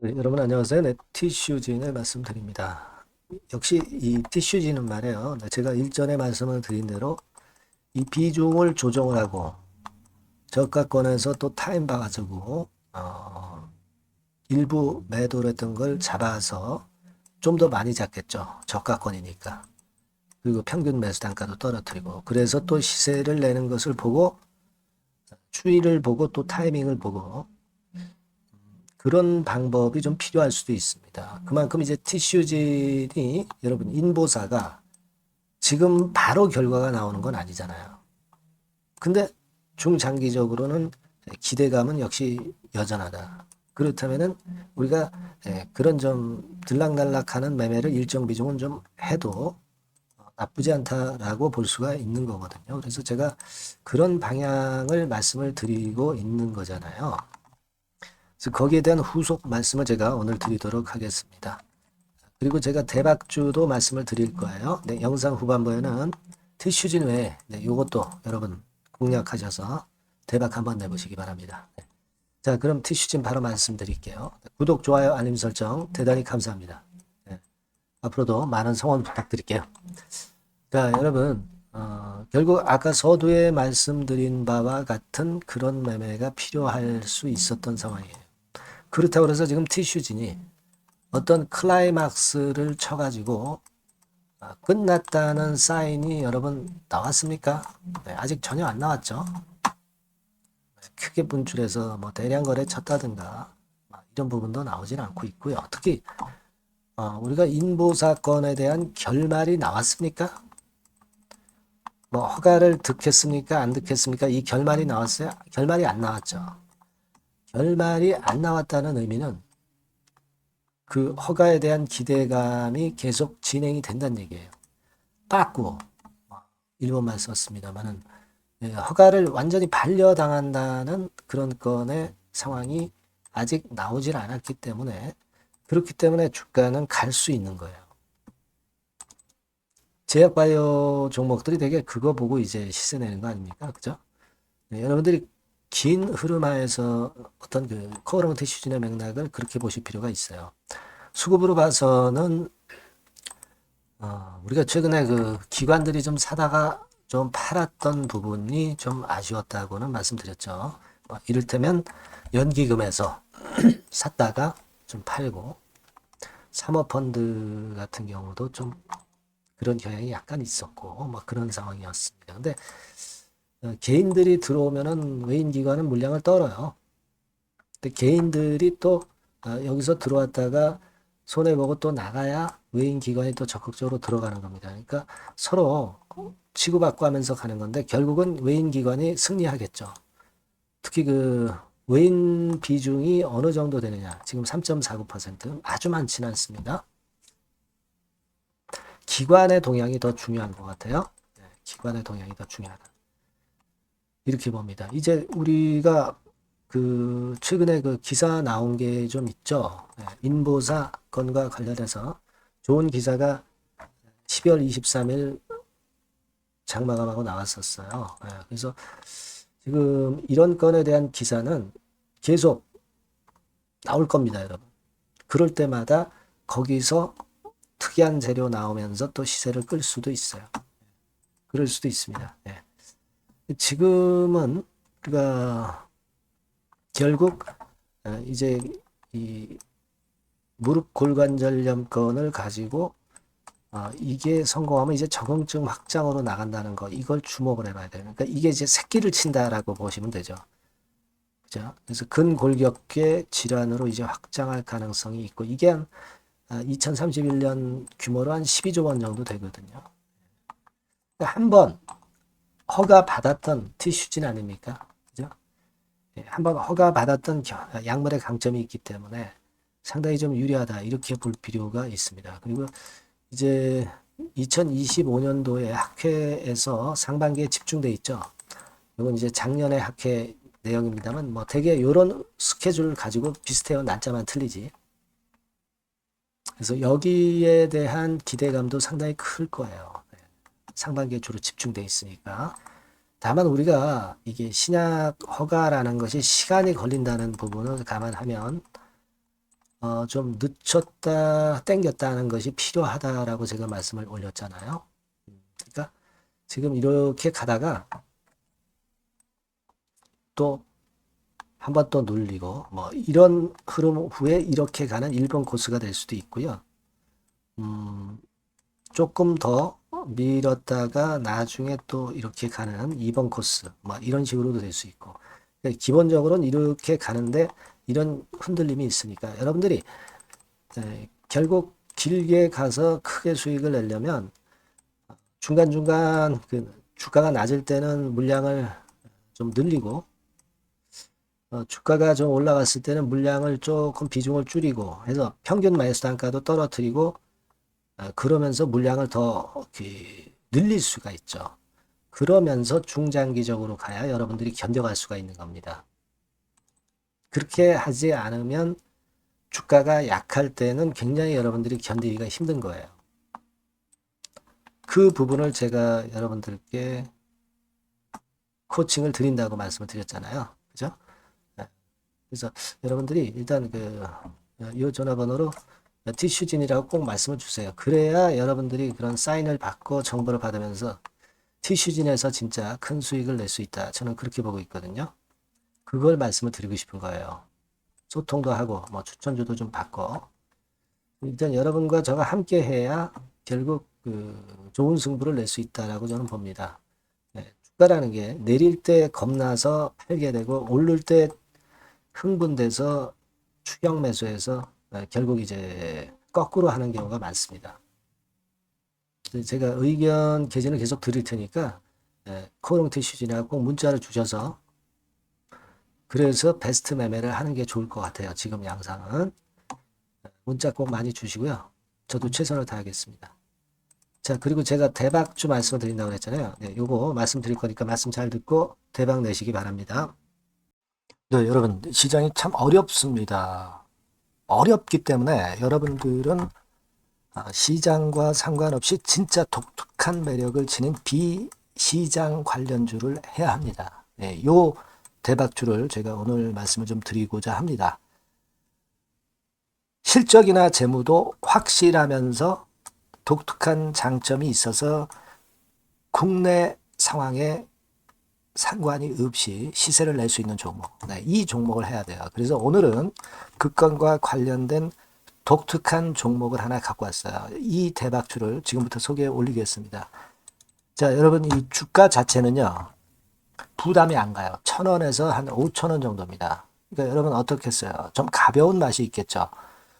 네, 여러분 안녕하세요. 네, 티슈진을 말씀드립니다. 역시 이 티슈진은 말이에요. 네, 제가 일전에 말씀을 드린 대로 이 비중을 조정을 하고 저가권에서 또 타임 봐가지고 일부 매도를 했던 걸 잡아서 좀 더 많이 잡겠죠. 저가권이니까. 그리고 평균 매수 단가도 떨어뜨리고 그래서 또 시세를 내는 것을 보고 추이를 보고 또 타이밍을 보고 그런 방법이 좀 필요할 수도 있습니다. 그만큼 이제 티슈진이 여러분 인보사가 지금 바로 결과가 나오는 건 아니잖아요. 근데 중장기적으로는 기대감은 역시 여전하다. 그렇다면은 우리가 그런 좀 들락날락하는 매매를 일정 비중은 좀 해도 나쁘지 않다라고 볼 수가 있는 거거든요. 그래서 제가 그런 방향을 말씀을 드리고 있는 거잖아요. 그래서 거기에 대한 후속 말씀을 제가 오늘 드리도록 하겠습니다. 그리고 제가 대박주도 말씀을 드릴 거예요. 네, 영상 후반부에는 티슈진 외에 이것도 여러분 공략하셔서 대박 한번 내보시기 바랍니다. 네. 자, 그럼 티슈진 바로 말씀드릴게요. 구독, 좋아요, 알림 설정 대단히 감사합니다. 네, 앞으로도 많은 성원 부탁드릴게요. 자, 여러분 결국 아까 서두에 말씀드린 바와 같은 그런 매매가 필요할 수 있었던 상황이에요. 그렇다고 해서 지금 티슈진이 어떤 클라이막스를 쳐가지고 끝났다는 사인이 여러분 나왔습니까? 네, 아직 전혀 안 나왔죠. 크게 분출해서 뭐 대량 거래 쳤다든가 이런 부분도 나오진 않고 있고요. 특히 우리가 인보 사건에 대한 결말이 나왔습니까? 뭐 허가를 득했습니까? 안 득했습니까? 이 결말이 나왔어요? 결말이 안 나왔죠. 결말이 안 나왔다는 의미는 그 허가에 대한 기대감이 계속 진행이 된다는 얘기예요. 빠꾸 일본말 썼습니다만은 허가를 완전히 반려당한다는 그런 건의 상황이 아직 나오질 않았기 때문에 그렇기 때문에 주가는 갈 수 있는 거예요. 제약바이오 종목들이 되게 그거 보고 이제 시세 내는 거 아닙니까? 그죠? 네, 여러분들이 긴 흐름하에서 어떤 그 커런트 시즌의 맥락을 그렇게 보실 필요가 있어요. 수급으로 봐서는 우리가 최근에 그 기관들이 좀 사다가 좀 팔았던 부분이 좀 아쉬웠다고는 말씀드렸죠. 이를테면 연기금에서 샀다가 좀 팔고 사모펀드 같은 경우도 좀 그런 경향이 약간 있었고 뭐 그런 상황이었습니다. 근데 개인들이 들어오면은 외인 기관은 물량을 떨어요. 근데 개인들이 또 여기서 들어왔다가 손해보고 또 나가야 외인 기관이 또 적극적으로 들어가는 겁니다. 그러니까 서로 치고받고 하면서 가는 건데 결국은 외인 기관이 승리하겠죠. 특히 그 외인 비중이 어느 정도 되느냐. 지금 3.49% 아주 많지는 않습니다. 기관의 동향이 더 중요한 것 같아요. 네, 기관의 동향이 더 중요하다. 이렇게 봅니다. 이제 우리가 그 최근에 그 기사 나온 게 좀 있죠. 네, 인보사 건과 관련해서 좋은 기사가 12월 23일 장마감하고 나왔었어요. 네, 그래서 지금 이런 건에 대한 기사는 계속 나올 겁니다, 여러분. 그럴 때마다 거기서 특이한 재료 나오면서 또 시세를 끌 수도 있어요. 그럴 수도 있습니다. 네. 지금은 우리가 결국 이제 이 무릎 골관절염 건을 가지고 이게 성공하면 이제 적응증 확장으로 나간다는 거 이걸 주목을 해봐야 돼요. 그러니까 이게 이제 새끼를 친다라고 보시면 되죠. 그죠? 그래서 근골격계 질환으로 이제 확장할 가능성이 있고 이게 한 2031년 규모로 한 12조 원 정도 되거든요. 그러니까 한번 허가 받았던 티슈진 아닙니까? 그죠? 한번 허가 받았던 약물의 강점이 있기 때문에 상당히 좀 유리하다 이렇게 볼 필요가 있습니다. 그리고 이제 2025년도에 학회에서 상반기에 집중돼 있죠. 이건 이제 작년의 학회 내용입니다만 뭐 되게 이런 스케줄 가지고 비슷해요. 날짜만 틀리지. 그래서 여기에 대한 기대감도 상당히 클 거예요. 상반기에 주로 집중돼 있으니까. 다만 우리가 이게 신약 허가라는 것이 시간이 걸린다는 부분을 감안하면 좀 늦췄다 땡겼다 하는 것이 필요하다라고 제가 말씀을 올렸잖아요. 그러니까 지금 이렇게 가다가 또 한 번 또 눌리고 뭐 이런 흐름 후에 이렇게 가는 1번 코스가 될 수도 있고요. 조금 더 밀었다가 나중에 또 이렇게 가는 2번 코스 뭐 이런 식으로도 될 수 있고, 그러니까 기본적으로는 이렇게 가는데 이런 흔들림이 있으니까 여러분들이 결국 길게 가서 크게 수익을 내려면 중간중간 그 주가가 낮을 때는 물량을 좀 늘리고, 주가가 좀 올라갔을 때는 물량을 조금 비중을 줄이고 해서 평균 매수 단가도 떨어뜨리고, 그러면서 물량을 더 늘릴 수가 있죠. 그러면서 중장기적으로 가야 여러분들이 견뎌갈 수가 있는 겁니다. 그렇게 하지 않으면 주가가 약할 때는 굉장히 여러분들이 견디기가 힘든 거예요. 그 부분을 제가 여러분들께 코칭을 드린다고 말씀을 드렸잖아요. 그죠? 그래서 여러분들이 일단 이 전화번호로 티슈진이라고 꼭 말씀을 주세요. 그래야 여러분들이 그런 사인을 받고 정보를 받으면서 티슈진에서 진짜 큰 수익을 낼 수 있다. 저는 그렇게 보고 있거든요. 그걸 말씀을 드리고 싶은 거예요. 소통도 하고 뭐 추천주도 좀 받고, 일단 여러분과 저가 함께 해야 결국 좋은 승부를 낼 수 있다라고 저는 봅니다. 주가라는 게 내릴 때 겁나서 팔게 되고 오를 때 흥분돼서 추격 매수해서 결국 이제 거꾸로 하는 경우가 많습니다. 제가 의견 게시는 계속 드릴 테니까 코롱 티슈진이라고 꼭 문자를 주셔서, 그래서 베스트 매매를 하는 게 좋을 것 같아요. 지금 양상은. 문자 꼭 많이 주시고요. 저도 최선을 다하겠습니다. 자, 그리고 제가 대박주 말씀을 드린다고 했잖아요. 네, 요거 말씀드릴 거니까 말씀 잘 듣고 대박 내시기 바랍니다. 네, 여러분, 시장이 참 어렵습니다. 어렵기 때문에 여러분들은 시장과 상관없이 진짜 독특한 매력을 지닌 비시장 관련주를 해야 합니다. 네, 요 대박주를 제가 오늘 말씀을 좀 드리고자 합니다. 실적이나 재무도 확실하면서 독특한 장점이 있어서 국내 상황에 상관이 없이 시세를 낼 수 있는 종목. 네, 이 종목을 해야 돼요. 그래서 오늘은 그 건과 관련된 독특한 종목을 하나 갖고 왔어요. 이 대박주를 지금부터 소개해 올리겠습니다. 자, 여러분, 이 주가 자체는요, 부담이 안 가요. 1,000원에서 한 5,000원 정도입니다. 그러니까 여러분 어떻겠어요? 좀 가벼운 맛이 있겠죠.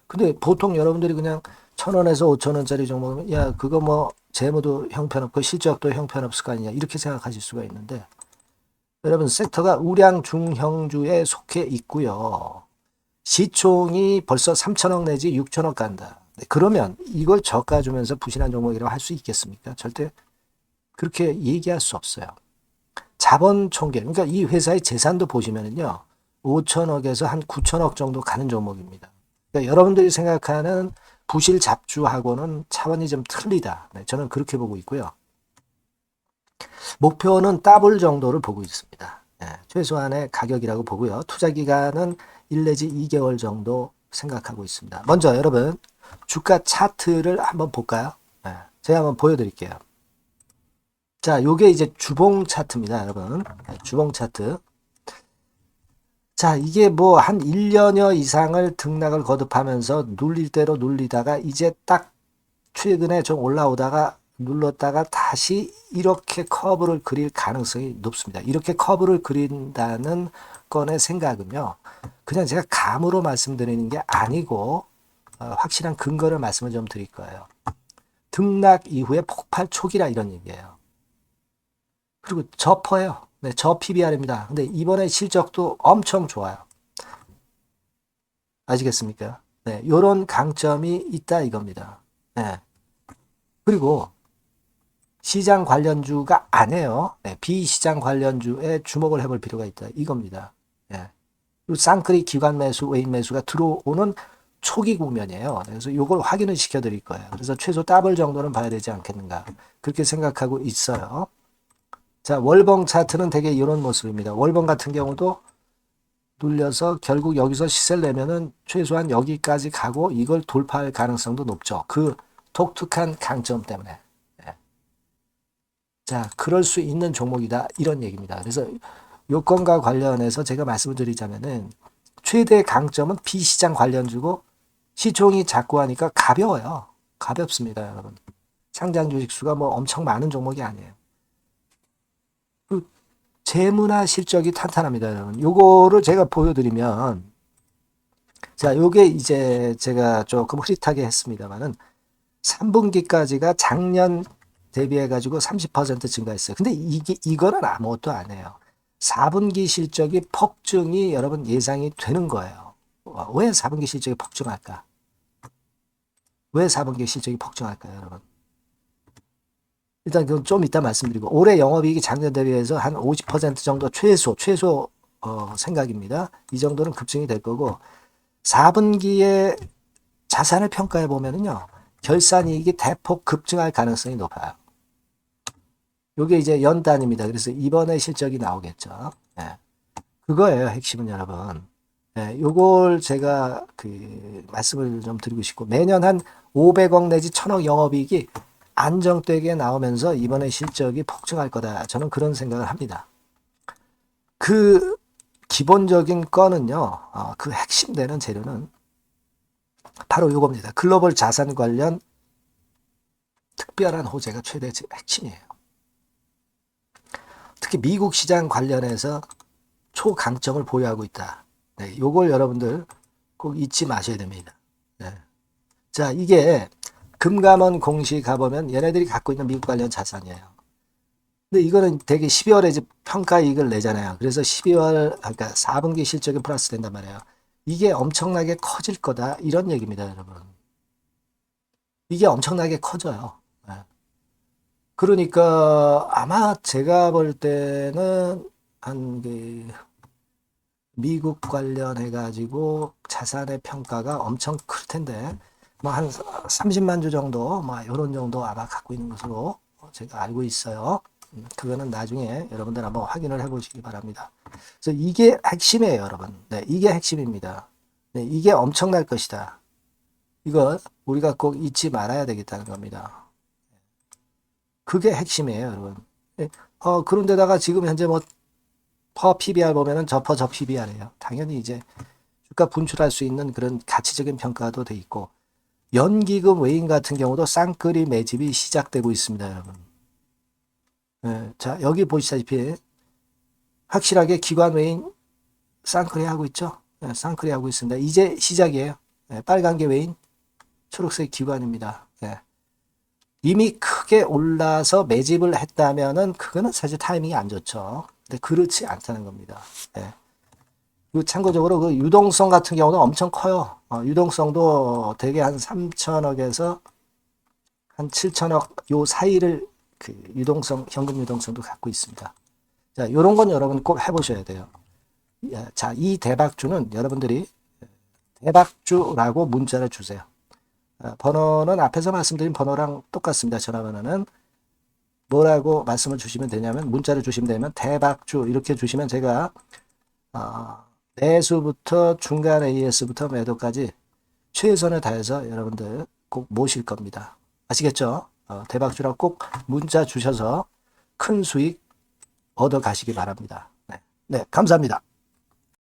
근데 보통 여러분들이 그냥 1,000원에서 5,000원짜리 종목이면, 야, 그거 뭐 재무도 형편없고 실적도 형편없을 거 아니냐, 이렇게 생각하실 수가 있는데, 여러분 섹터가 우량 중형주에 속해 있고요. 시총이 벌써 3천억 내지 6천억 간다. 네, 그러면 이걸 저가 주면서 부실한 종목이라고 할 수 있겠습니까? 절대 그렇게 얘기할 수 없어요. 자본 총계, 그러니까 이 회사의 재산도 보시면은요, 5천억에서 한 9천억 정도 가는 종목입니다. 그러니까 여러분들이 생각하는 부실 잡주하고는 차원이 좀 틀리다. 네, 저는 그렇게 보고 있고요. 목표는 더블 정도를 보고 있습니다. 네, 최소한의 가격이라고 보고요. 투자 기간은 1 내지 2개월 정도 생각하고 있습니다. 먼저 여러분 주가 차트를 한번 볼까요? 네, 제가 한번 보여드릴게요. 자, 요게 이제 주봉 차트입니다, 여러분. 네, 주봉 차트. 자, 이게 뭐 한 1년여 이상을 등락을 거듭하면서 눌릴 대로 눌리다가 이제 딱 최근에 좀 올라오다가 눌렀다가 다시 이렇게 커브를 그릴 가능성이 높습니다. 이렇게 커브를 그린다는 건의 생각은요, 그냥 제가 감으로 말씀드리는 게 아니고 확실한 근거를 말씀을 좀 드릴 거예요. 등락 이후에 폭발 초기라 이런 얘기예요. 그리고 저퍼예요. 네, 저 PBR입니다. 근데 이번에 실적도 엄청 좋아요. 아시겠습니까? 네, 요런 강점이 있다 이겁니다. 네. 그리고 시장 관련주가 아니에요. 네, 비시장 관련주에 주목을 해볼 필요가 있다 이겁니다. 네. 그리고 쌍끌이 기관 매수, 외인 매수가 들어오는 초기 국면이에요. 그래서 이걸 확인을 시켜드릴 거예요. 그래서 최소 더블 정도는 봐야 되지 않겠는가, 그렇게 생각하고 있어요. 자, 월봉 차트는 되게 이런 모습입니다. 월봉 같은 경우도 눌려서 결국 여기서 시세를 내면은 최소한 여기까지 가고 이걸 돌파할 가능성도 높죠. 그 독특한 강점 때문에. 예. 자, 그럴 수 있는 종목이다. 이런 얘기입니다. 그래서 요건과 관련해서 제가 말씀을 드리자면은 최대 강점은 비시장 관련주고 시총이 작고 하니까 가벼워요. 가볍습니다, 여러분. 상장 주식수가 뭐 엄청 많은 종목이 아니에요. 그 재무나 실적이 탄탄합니다, 여러분. 요거를 제가 보여드리면, 자, 요게 이제 제가 조금 흐릿하게 했습니다만은 3분기까지가 작년 대비해가지고 30% 증가했어요. 근데 이거는 아무것도 안 해요. 4분기 실적이 폭증이 여러분 예상이 되는 거예요. 왜 4분기 실적이 폭증할까? 왜 4분기 실적이 폭증할까요, 여러분? 일단 그건 좀 이따 말씀드리고 올해 영업이익이 작년 대비해서 한 50% 정도 최소 생각입니다. 이 정도는 급증이 될 거고 4분기에 자산을 평가해 보면은요. 결산이익이 대폭 급증할 가능성이 높아요. 요게 이제 연단입니다. 그래서 이번에 실적이 나오겠죠. 예. 그거예요. 핵심은 여러분. 예, 요걸 제가 말씀을 좀 드리고 싶고 매년 한 500억 내지 1000억 영업이익이 안정되게 나오면서 이번에 실적이 폭증할 거다. 저는 그런 생각을 합니다. 그 기본적인 거는요. 그 핵심되는 재료는 바로 요겁니다. 글로벌 자산 관련 특별한 호재가 최대 핵심이에요. 특히 미국 시장 관련해서 초강점을 보유하고 있다. 네, 요걸 여러분들 꼭 잊지 마셔야 됩니다. 네. 자, 이게 금감원 공시 가보면 얘네들이 갖고 있는 미국 관련 자산이에요. 근데 이거는 되게 12월에 이제 평가이익을 내잖아요. 그래서 12월, 그러니까 4분기 실적이 플러스 된단 말이에요. 이게 엄청나게 커질 거다. 이런 얘기입니다, 여러분. 이게 엄청나게 커져요. 네. 그러니까 아마 제가 볼 때는 미국 관련해가지고 자산의 평가가 엄청 클 텐데, 뭐 한 30만 주 정도, 뭐 이런 정도 아마 갖고 있는 것으로 제가 알고 있어요. 그거는 나중에 여러분들 한번 확인을 해보시기 바랍니다. 그래서 이게 핵심이에요, 여러분. 네, 이게 핵심입니다. 네, 이게 엄청날 것이다. 이거 우리가 꼭 잊지 말아야 되겠다는 겁니다. 그게 핵심이에요, 여러분. 네, 그런데다가 지금 현재 뭐 퍼 PBR 보면은 저 PBR이에요. 당연히 이제 주가 분출할 수 있는 그런 가치적인 평가도 돼 있고 연기금 외인 같은 경우도 쌍끌이 매집이 시작되고 있습니다, 여러분. 네, 자, 여기 보시다시피 확실하게 기관 외인 쌍끌이 하고 있죠. 네, 쌍끌이 하고 있습니다. 이제 시작이에요. 네, 빨간 게 외인, 초록색 기관입니다. 네. 이미 크게 올라서 매집을 했다면은 그거는 사실 타이밍이 안 좋죠. 근데 그렇지 않다는 겁니다. 네. 그리고 참고적으로 그 유동성 같은 경우는 엄청 커요. 유동성도 대개 한 3천억에서 한 7천억 요 사이를 현금 유동성도 갖고 있습니다. 자, 요런 건 여러분 꼭 해보셔야 돼요. 자, 이 대박주는 여러분들이 대박주라고 문자를 주세요. 번호는 앞에서 말씀드린 번호랑 똑같습니다. 전화번호는 뭐라고 말씀을 주시면 되냐면 문자를 주시면 되면 대박주 이렇게 주시면 제가 매수부터 중간 AS부터 매도까지 최선을 다해서 여러분들 꼭 모실 겁니다. 아시겠죠? 대박주라고 꼭 문자 주셔서 큰 수익 얻어 가시기 바랍니다. 네, 감사합니다.